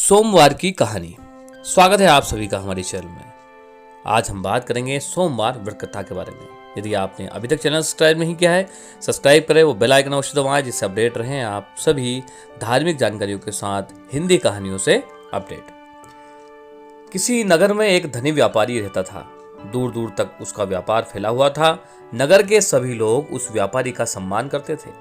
सोमवार की कहानी। स्वागत है आप सभी का हमारे चैनल में। आज हम बात करेंगे सोमवार व्रत कथा के बारे में। यदि आपने अभी तक चैनल सब्सक्राइब नहीं किया है, सब्सक्राइब करें, वो बेल आइकन अवश्य दबाएं जिससे अपडेट रहें आप सभी धार्मिक जानकारियों के साथ हिंदी कहानियों से अपडेट। किसी नगर में एक धनी व्यापारी रहता था। दूर दूर तक उसका व्यापार फैला हुआ था। नगर के सभी लोग उस व्यापारी का सम्मान करते थे।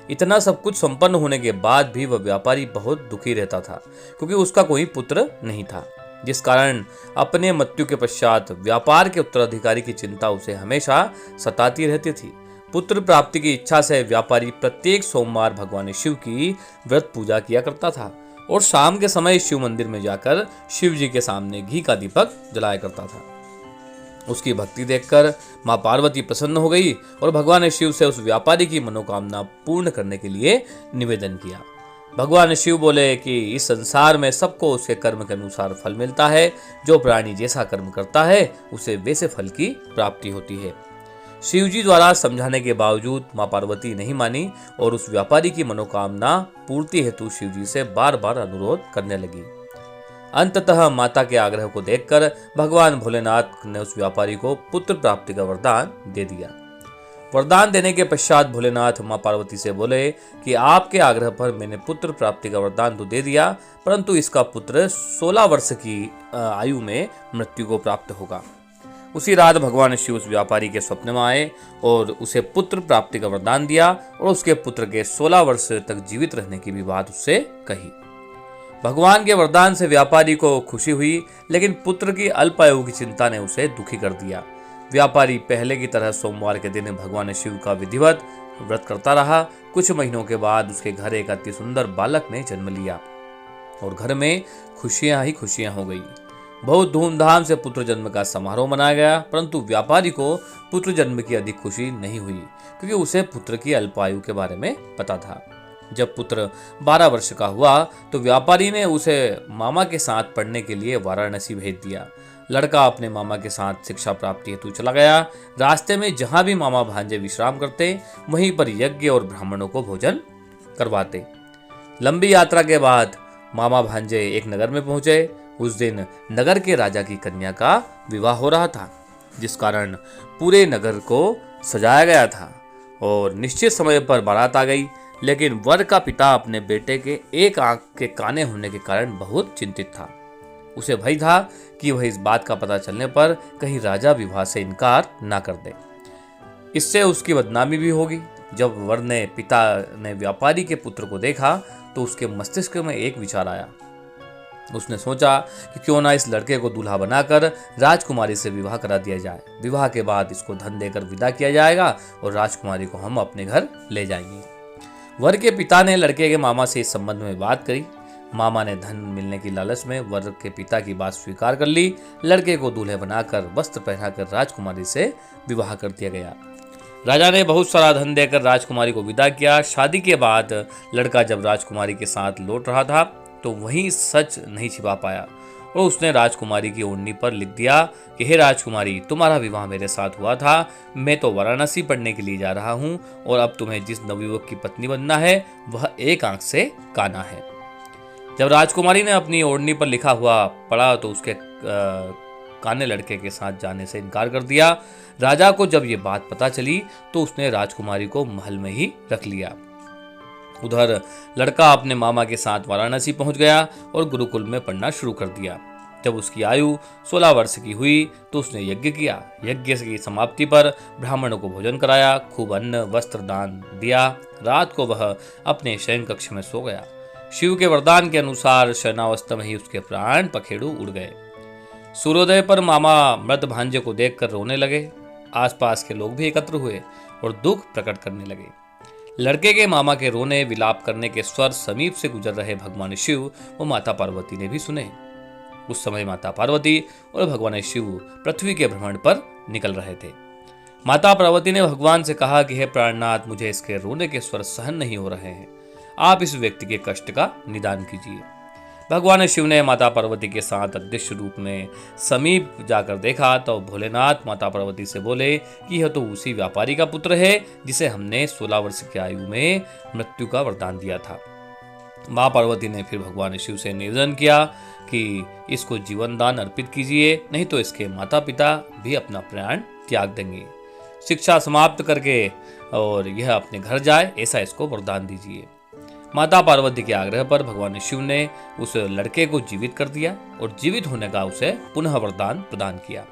इतना सब कुछ संपन्न होने के बाद भी वह व्यापारी बहुत दुखी रहता था, क्योंकि उसका कोई पुत्र नहीं था, जिस कारण अपने मृत्यु के पश्चात व्यापार के उत्तराधिकारी की चिंता उसे हमेशा सताती रहती थी। पुत्र प्राप्ति की इच्छा से व्यापारी प्रत्येक सोमवार भगवान शिव की व्रत पूजा किया करता था और शाम के समय शिव मंदिर में जाकर शिव जी के सामने घी का दीपक जलाया करता था। उसकी भक्ति देखकर मां पार्वती प्रसन्न हो गई और भगवान शिव से उस व्यापारी की मनोकामना पूर्ण करने के लिए निवेदन किया। भगवान शिव बोले कि इस संसार में सबको उसके कर्म के अनुसार फल मिलता है। जो प्राणी जैसा कर्म करता है उसे वैसे फल की प्राप्ति होती है। शिव जी द्वारा समझाने के बावजूद मां पार्वती नहीं मानी और उस व्यापारी की मनोकामना पूर्ति हेतु शिव जी से बार बार अनुरोध करने लगी। अंततः माता के आग्रह को देखकर भगवान भोलेनाथ ने उस व्यापारी को पुत्र प्राप्ति का वरदान दे दिया। वरदान देने के पश्चात भोलेनाथ मां पार्वती से बोले कि आपके आग्रह पर मैंने पुत्र प्राप्ति का वरदान तो दे दिया, परंतु इसका पुत्र 16 वर्ष की आयु में मृत्यु को प्राप्त होगा। उसी रात भगवान शिव उस व्यापारी के स्वप्न में आए और उसे पुत्र प्राप्ति का वरदान दिया और उसके पुत्र के 16 वर्ष तक जीवित रहने की भी बात उससे कही। भगवान के वरदान से व्यापारी को खुशी हुई, लेकिन पुत्र की अल्पायु की चिंता ने उसे दुखी कर दिया। व्यापारी पहले की तरह सोमवार के दिन भगवान शिव का विधिवत व्रत करता रहा। कुछ महीनों के बाद उसके घर एक अति सुंदर बालक ने जन्म लिया और घर में खुशियां ही खुशियां हो गई। बहुत धूमधाम से पुत्र जन्म का समारोह मनाया गया, परंतु व्यापारी को पुत्र जन्म की अधिक खुशी नहीं हुई, क्योंकि उसे पुत्र की अल्पायु के बारे में पता था। जब पुत्र 12 वर्ष का हुआ तो व्यापारी ने उसे मामा के साथ पढ़ने के लिए वाराणसी भेज दिया। लड़का अपने मामा के साथ शिक्षा प्राप्ति हेतु चला गया। रास्ते में जहां भी मामा भांजे विश्राम करते, वहीं पर यज्ञ और ब्राह्मणों को भोजन करवाते। लंबी यात्रा के बाद मामा भांजे एक नगर में पहुंचे। उस दिन नगर के राजा की कन्या का विवाह हो रहा था, जिस कारण पूरे नगर को सजाया गया था और निश्चित समय पर बारात आ गई। लेकिन वर का पिता अपने बेटे के एक आंख के काने होने के कारण बहुत चिंतित था। उसे भय था कि वह इस बात का पता चलने पर कहीं राजा विवाह से इनकार ना कर दे, इससे उसकी बदनामी भी होगी। जब वर ने पिता ने व्यापारी के पुत्र को देखा तो उसके मस्तिष्क में एक विचार आया। उसने सोचा कि क्यों ना इस लड़के को दूल्हा बनाकर राजकुमारी से विवाह करा दिया जाए। विवाह के बाद इसको धन देकर विदा किया जाएगा और राजकुमारी को हम अपने घर ले जाएंगे। वर के पिता ने लड़के के मामा से इस संबंध में बात करी। मामा ने धन मिलने की लालच में वर के पिता की बात स्वीकार कर ली। लड़के को दूल्हे बनाकर वस्त्र पहनाकर राजकुमारी से विवाह कर दिया गया। राजा ने बहुत सारा धन देकर राजकुमारी को विदा किया। शादी के बाद लड़का जब राजकुमारी के साथ लौट रहा था तो वही सच नहीं छिपा पाया और उसने राजकुमारी की ओढ़नी पर लिख दिया कि हे राजकुमारी, तुम्हारा विवाह मेरे साथ हुआ था। मैं तो वाराणसी पढ़ने के लिए जा रहा हूँ और अब तुम्हें जिस नवयुवक की पत्नी बनना है वह एक आंख से काना है। जब राजकुमारी ने अपनी ओढ़नी पर लिखा हुआ पढ़ा तो उसके काने लड़के के साथ जाने से इनकार कर दिया। राजा को जब ये बात पता चली तो उसने राजकुमारी को महल में ही रख लिया। उधर लड़का अपने मामा के साथ वाराणसी पहुंच गया और गुरुकुल में पढ़ना शुरू कर दिया। जब उसकी आयु 16 वर्ष की हुई तो उसने यज्ञ किया। यज्ञ की समाप्ति पर ब्राह्मणों को भोजन कराया, खूब अन्न वस्त्र दान दिया। रात को वह अपने शयन कक्ष में सो गया। शिव के वरदान के अनुसार शयनावस्था में ही उसके प्राण पखेरु उड़ गए। सूर्योदय पर मामा मृत भांजे को देखकर रोने लगे। आसपास के लोग भी एकत्र हुए और दुख प्रकट करने लगे। लड़के के मामा के रोने विलाप करने के स्वर समीप से गुजर रहे भगवान शिव और माता पार्वती ने भी सुने। उस समय माता पार्वती और भगवान शिव पृथ्वी के भ्रमण पर निकल रहे थे। माता पार्वती ने भगवान से कहा कि हे प्राणनाथ, मुझे इसके रोने के स्वर सहन नहीं हो रहे हैं। आप इस व्यक्ति के कष्ट का निदान कीजिए। भगवान शिव ने माता पार्वती के साथ अदृश्य रूप में समीप जाकर देखा तो भोलेनाथ माता पार्वती से बोले कि यह तो उसी व्यापारी का पुत्र है जिसे हमने 16 वर्ष की आयु में मृत्यु का वरदान दिया था। माँ पार्वती ने फिर भगवान शिव से निवेदन किया कि इसको जीवन दान अर्पित कीजिए, नहीं तो इसके माता पिता भी अपना प्राण त्याग देंगे। शिक्षा समाप्त करके और यह अपने घर जाए, ऐसा इसको वरदान दीजिए। माता पार्वती के आग्रह पर भगवान शिव ने उस लड़के को जीवित कर दिया और जीवित होने का उसे पुनः वरदान प्रदान किया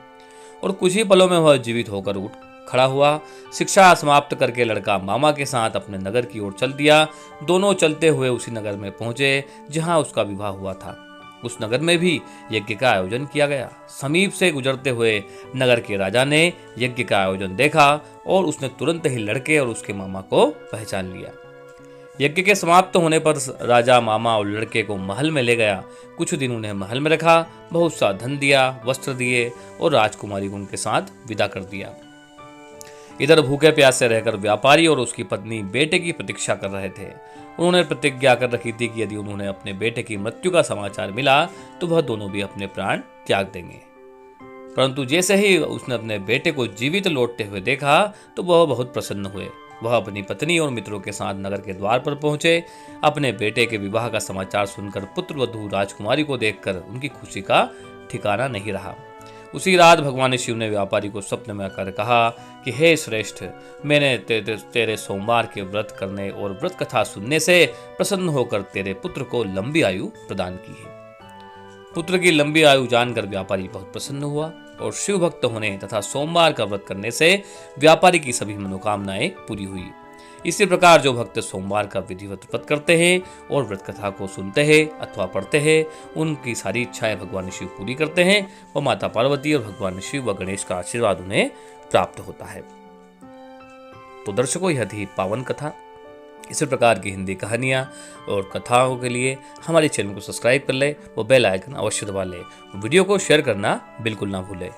और कुछ ही पलों में वह जीवित होकर उठ खड़ा हुआ। शिक्षा समाप्त करके लड़का मामा के साथ अपने नगर की ओर चल दिया। दोनों चलते हुए उसी नगर में पहुंचे जहां उसका विवाह हुआ था। उस नगर में भी यज्ञ का आयोजन किया गया। समीप से गुजरते हुए नगर के राजा ने यज्ञ का आयोजन देखा और उसने तुरंत ही लड़के और उसके मामा को पहचान लिया। यज्ञ के समाप्त होने पर राजा मामा और लड़के को महल में ले गया। कुछ दिन उन्हें महल में रखा, बहुत सा धन दिया, वस्त्र दिए और राजकुमारी को उनके साथ विदा कर दिया। इधर भूखे प्यासे रहकर व्यापारी और उसकी पत्नी बेटे की प्रतीक्षा कर रहे थे। उन्होंने प्रतिज्ञा कर रखी थी कि यदि उन्होंने अपने बेटे की मृत्यु का समाचार मिला तो वह दोनों भी अपने प्राण त्याग देंगे। परंतु जैसे ही उसने अपने बेटे को जीवित लौटते हुए देखा तो वह बहुत प्रसन्न हुए। वह अपनी पत्नी और मित्रों के साथ नगर के द्वार पर पहुंचे। अपने बेटे के विवाह का समाचार सुनकर पुत्र वधू राजकुमारी को देखकर उनकी खुशी का ठिकाना नहीं रहा। उसी रात भगवान शिव ने व्यापारी को स्वप्न में आकर कहा कि हे श्रेष्ठ, मैंने तेरे सोमवार के व्रत करने और व्रत कथा सुनने से प्रसन्न होकर तेरे पुत्र को लंबी आयु प्रदान की है। पुत्र की लंबी आयु जानकर व्यापारी बहुत प्रसन्न हुआ और शिव भक्त होने तथा सोमवार का व्रत करने से व्यापारी की सभी मनोकामनाएं पूरी हुई। इसी प्रकार जो भक्त सोमवार का विधिवत व्रत करते हैं और व्रत कथा को सुनते हैं अथवा पढ़ते हैं, उनकी सारी इच्छाएं भगवान शिव पूरी करते हैं और माता पार्वती और भगवान शिव व गणेश का आशीर्वाद उन्हें प्राप्त होता है। तो दर्शकों, यह थी पावन कथा। इसी प्रकार की हिंदी कहानियाँ और कथाओं के लिए हमारे चैनल को सब्सक्राइब कर ले, वो बेल आइकन अवश्य दबा ले। वीडियो को शेयर करना बिल्कुल ना भूले।